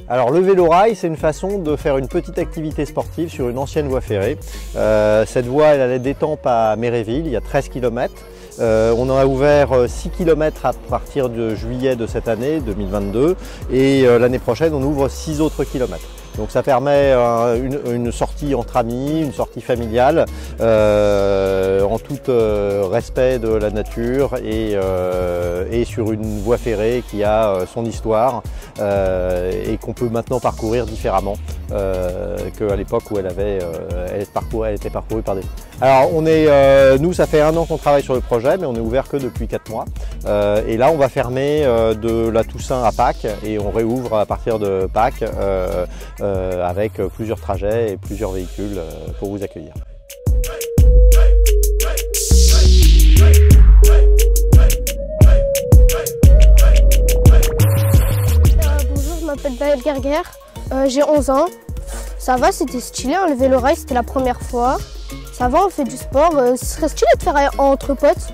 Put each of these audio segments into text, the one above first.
Alors le vélo-rail, c'est une façon de faire une petite activité sportive sur une ancienne voie ferrée. Cette voie, elle allait d'Étampes à Méréville, il y a 13 km. On en a ouvert 6 km à partir de juillet de cette année, 2022, et l'année prochaine, on ouvre 6 autres kilomètres. Donc ça permet une sortie entre amis, une sortie familiale, en tout respect de la nature et sur une voie ferrée qui a son histoire et qu'on peut maintenant parcourir différemment qu'à l'époque où elle était parcourue par des... Alors nous ça fait 1 an qu'on travaille sur le projet, mais on est ouvert que depuis 4 mois. Et là on va fermer de la Toussaint à Pâques et on réouvre à partir de Pâques avec plusieurs trajets et plusieurs véhicules pour vous accueillir. Bonjour, je m'appelle Baël Gerger, j'ai 11 ans. Ça va, c'était stylé, hein, le vélo-rail, c'était la première fois. Ça va, on fait du sport, ce serait stylé de faire entre potes.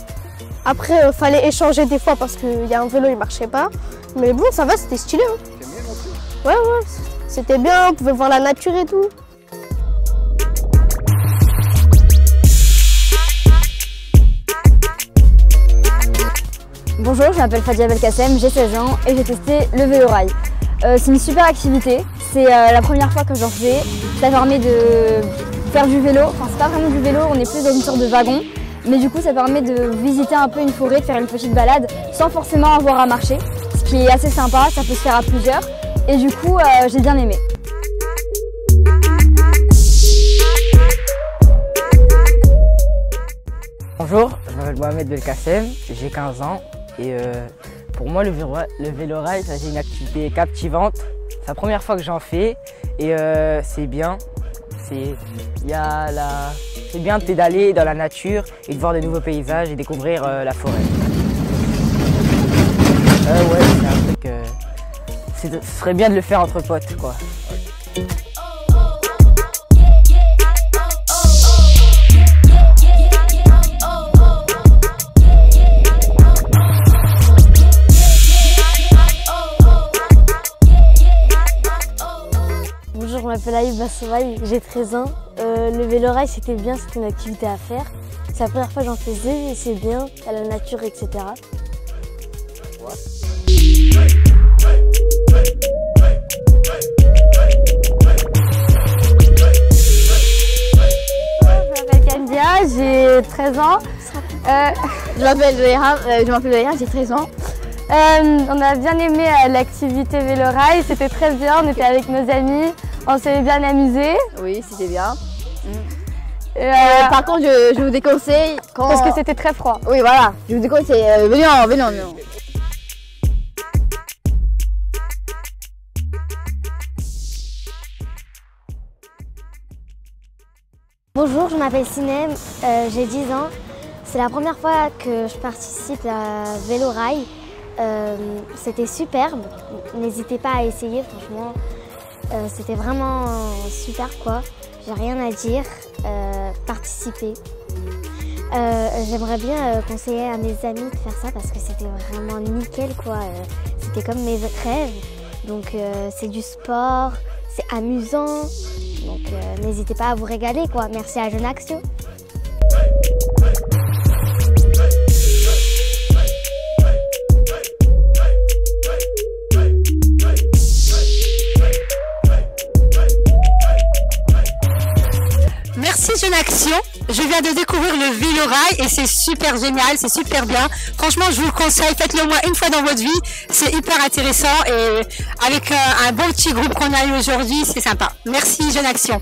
Après, fallait échanger des fois parce qu'il y a un vélo, il marchait pas. Mais bon, ça va, c'était stylé. Hein. Ouais, c'était bien, on pouvait voir la nature et tout. Bonjour, je m'appelle Fadia Belkacem, j'ai 16 ans et j'ai testé le vélo-rail. C'est une super activité, c'est la première fois que j'en fais. Ça permet de faire du vélo, enfin c'est pas vraiment du vélo, on est plus dans une sorte de wagon. Mais du coup ça permet de visiter un peu une forêt, de faire une petite balade sans forcément avoir à marcher. Ce qui est assez sympa, ça peut se faire à plusieurs. Et du coup, j'ai bien aimé. Bonjour, je m'appelle Mohamed Belkacem, j'ai 15 ans et pour moi le vélo-rail c'est une activité captivante. C'est la première fois que j'en fais et c'est bien. C'est bien de pédaler dans la nature et de voir de nouveaux paysages et découvrir la forêt. Ouais, c'est un truc... ce serait bien de le faire entre potes, quoi. Bonjour, je m'appelle Aïb Bassouaï, j'ai 13 ans. Le vélo-rail, c'était bien, c'était une activité à faire. C'est la première fois que j'en faisais et c'est bien, à la nature, etc. J'ai 13 ans. Je m'appelle Léa, j'ai 13 ans. On a bien aimé l'activité vélo-rail, c'était très bien, on était avec nos amis, on s'est bien amusé. Oui, c'était bien. Par contre, je vous déconseille quand... Parce que c'était très froid. Oui, voilà, je vous déconseille, venez. Bonjour, je m'appelle Sinem, j'ai 10 ans. C'est la première fois que je participe à vélo-rail. C'était superbe, n'hésitez pas à essayer, franchement. C'était vraiment super quoi, j'ai rien à dire, participer. J'aimerais bien conseiller à mes amis de faire ça parce que c'était vraiment nickel quoi. C'était comme mes rêves, donc c'est du sport, c'est amusant. Donc n'hésitez pas à vous régaler quoi. Merci à Jeune Action. Merci Jeune Action. Je viens de découvrir le vélo-rail et c'est super génial, c'est super bien. Franchement, je vous le conseille, faites-le au moins une fois dans votre vie. C'est hyper intéressant et avec un bon petit groupe qu'on a eu aujourd'hui, c'est sympa. Merci Jeune Action.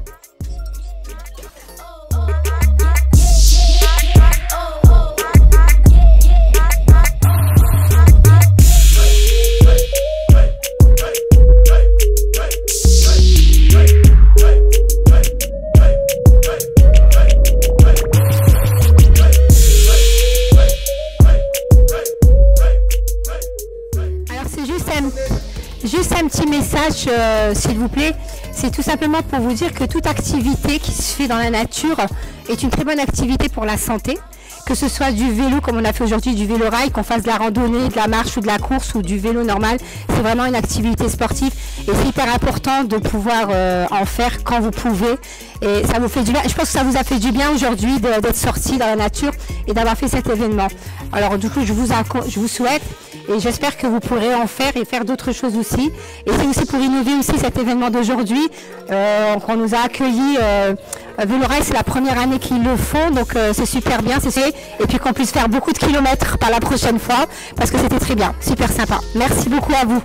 Juste un petit message, s'il vous plaît. C'est tout simplement pour vous dire que toute activité qui se fait dans la nature est une très bonne activité pour la santé. que ce soit du vélo comme on a fait aujourd'hui, du vélo rail, qu'on fasse de la randonnée, de la marche ou de la course ou du vélo normal, c'est vraiment une activité sportive et c'est hyper important de pouvoir en faire quand vous pouvez et ça vous fait du bien. Je pense que ça vous a fait du bien aujourd'hui d'être sorti dans la nature et d'avoir fait cet événement. Alors du coup je vous souhaite et j'espère que vous pourrez en faire et faire d'autres choses aussi. Et c'est aussi pour innover aussi cet événement d'aujourd'hui qu'on nous a accueillis. Vélorail, c'est la première année qu'ils le font, donc c'est super bien, et puis qu'on puisse faire beaucoup de kilomètres par la prochaine fois, parce que c'était très bien, super sympa. Merci beaucoup à vous.